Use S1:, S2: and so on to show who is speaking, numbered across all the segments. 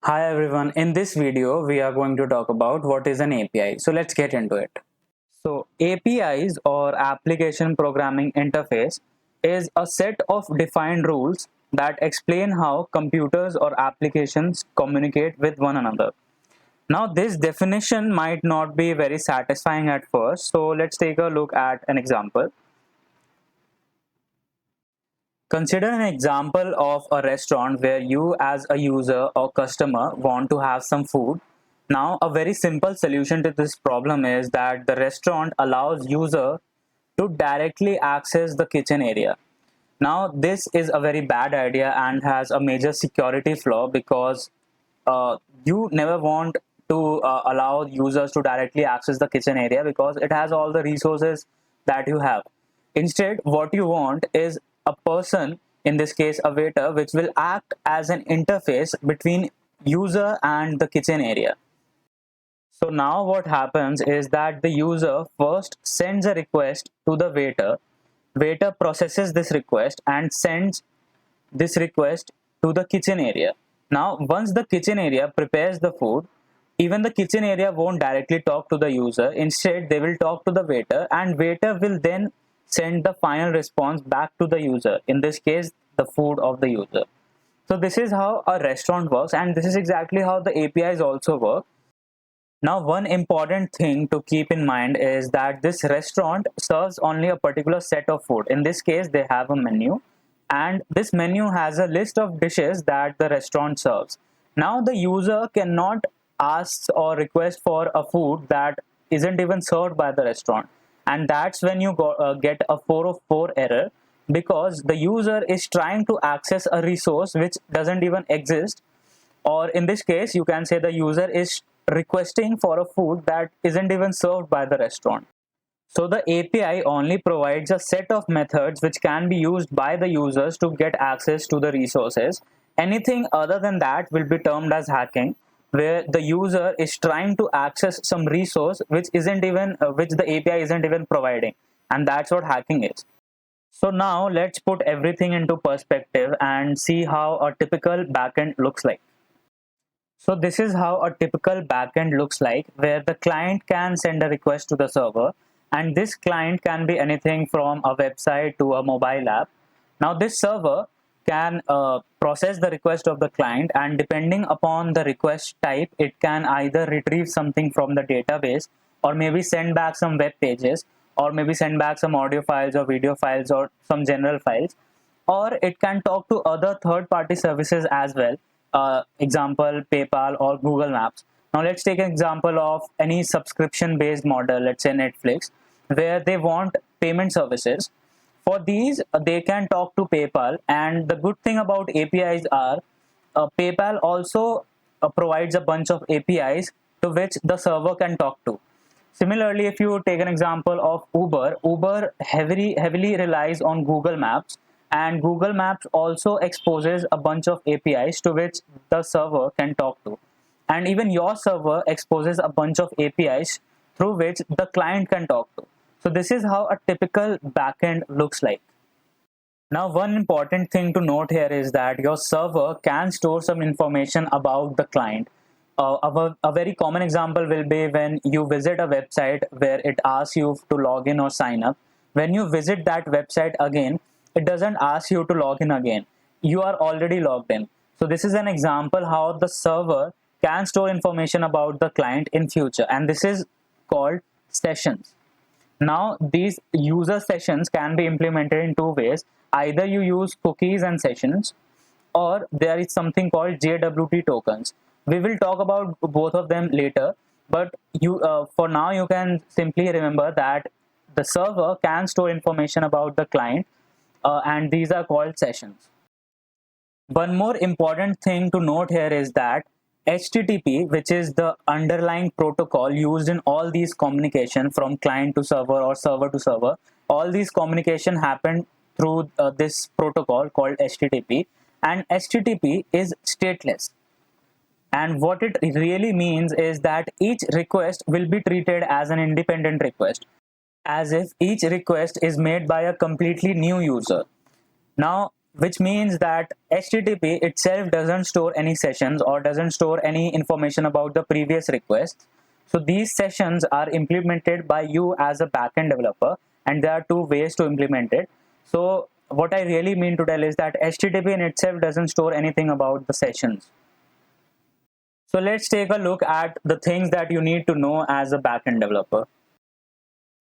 S1: Hi everyone, in this video we are going to talk about what is an API. So let's get into it. So APIs or application programming interface is a set of defined rules that explain how computers or applications communicate with one another. Now this definition might not be very satisfying at first, so let's take a look at an example. Consider an example of a restaurant where you as a user or customer want to have some food. Now, a very simple solution to this problem is that the restaurant allows user to directly access the kitchen area. Now, this is a very bad idea and has a major security flaw because you never want to allow users to directly access the kitchen area because it has all the resources that you have. Instead, what you want is a person, in this case a waiter, which will act as an interface between user and the kitchen area. So now what happens is that the user first sends a request to the waiter processes this request and sends this request to the kitchen area. Now, once the kitchen area prepares the food, even the kitchen area won't directly talk to the user. Instead, they will talk to the waiter, and waiter will then send the final response back to the user. In this case, the food of the user. So this is how a restaurant works, and this is exactly how the APIs also work. Now, one important thing to keep in mind is that this restaurant serves only a particular set of food. In this case, they have a menu, and this menu has a list of dishes that the restaurant serves. Now, the user cannot ask or request for a food that isn't even served by the restaurant, and that's when you get a 404 error because the user is trying to access a resource which doesn't even exist, or in this case you can say the user is requesting for a food that isn't even served by the restaurant. So the API only provides a set of methods which can be used by the users to get access to the resources. Anything other than that will be termed as hacking, where the user is trying to access some resource which isn't even which the API isn't even providing, and that's what hacking is. So now let's put everything into perspective and see how a typical backend looks like. So this is how a typical backend looks like, where the client can send a request to the server, and this client can be anything from a website to a mobile app. Now this server can process the request of the client, and depending upon the request type, it can either retrieve something from the database, or maybe send back some web pages, or maybe send back some audio files or video files or some general files, or it can talk to other third-party services as well, example PayPal or Google Maps. Now let's take an example of any subscription based model, let's say Netflix, where they want payment services. For these, they can talk to PayPal, and the good thing about APIs are PayPal also provides a bunch of APIs to which the server can talk to. Similarly, if you take an example of Uber heavily relies on Google Maps, and Google Maps also exposes a bunch of APIs to which the server can talk to. And even your server exposes a bunch of APIs through which the client can talk to. So this is how a typical backend looks like. Now, one important thing to note here is that your server can store some information about the client. A very common example will be when you visit a website where it asks you to log in or sign up. When you visit that website again, it doesn't ask you to log in again. You are already logged in. So this is an example how the server can store information about the client in future, and this is called sessions. Now, these user sessions can be implemented in two ways. Either you use cookies and sessions, or there is something called JWT tokens. We will talk about both of them later, but for now you can simply remember that the server can store information about the client, and these are called sessions. One more important thing to note here is that HTTP, which is the underlying protocol used in all these communication from client to server or server to server, all these communication happen through this protocol called HTTP, and HTTP is stateless. And what it really means is that each request will be treated as an independent request, as if each request is made by a completely new user. Now, which means that HTTP itself doesn't store any sessions or doesn't store any information about the previous request. So these sessions are implemented by you as a backend developer, and there are two ways to implement it. So what I really mean to tell is that HTTP in itself doesn't store anything about the sessions. So let's take a look at the things that you need to know as a backend developer.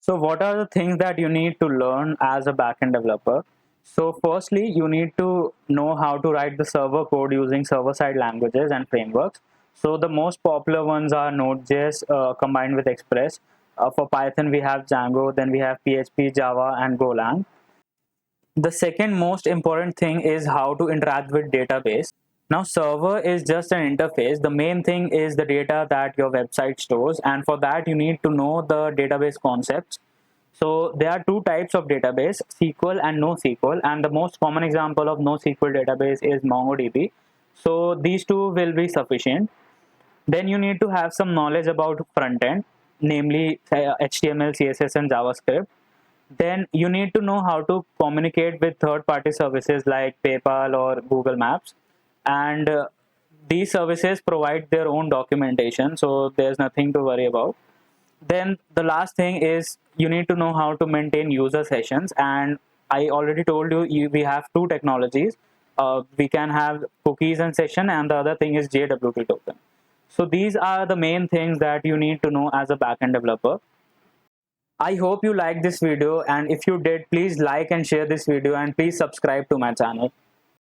S1: So what are the things that you need to learn as a backend developer? So firstly, you need to know how to write the server code using server-side languages and frameworks. So the most popular ones are Node.js combined with Express. For Python, we have Django, then we have PHP, Java, and Golang. The second most important thing is how to interact with database. Now, server is just an interface. The main thing is the data that your website stores, and for that you need to know the database concepts. So there are two types of database, SQL and NoSQL, and the most common example of NoSQL database is MongoDB. So these two will be sufficient. Then you need to have some knowledge about front end, namely HTML, CSS, and JavaScript. Then you need to know how to communicate with third-party services like PayPal or Google Maps, and these services provide their own documentation, so there's nothing to worry about. Then the last thing is you need to know how to maintain user sessions, and I already told you, we have two technologies. We can have cookies and session, and the other thing is JWT token. So these are the main things that you need to know as a backend developer. I hope you liked this video, and if you did, please like and share this video, and please subscribe to my channel.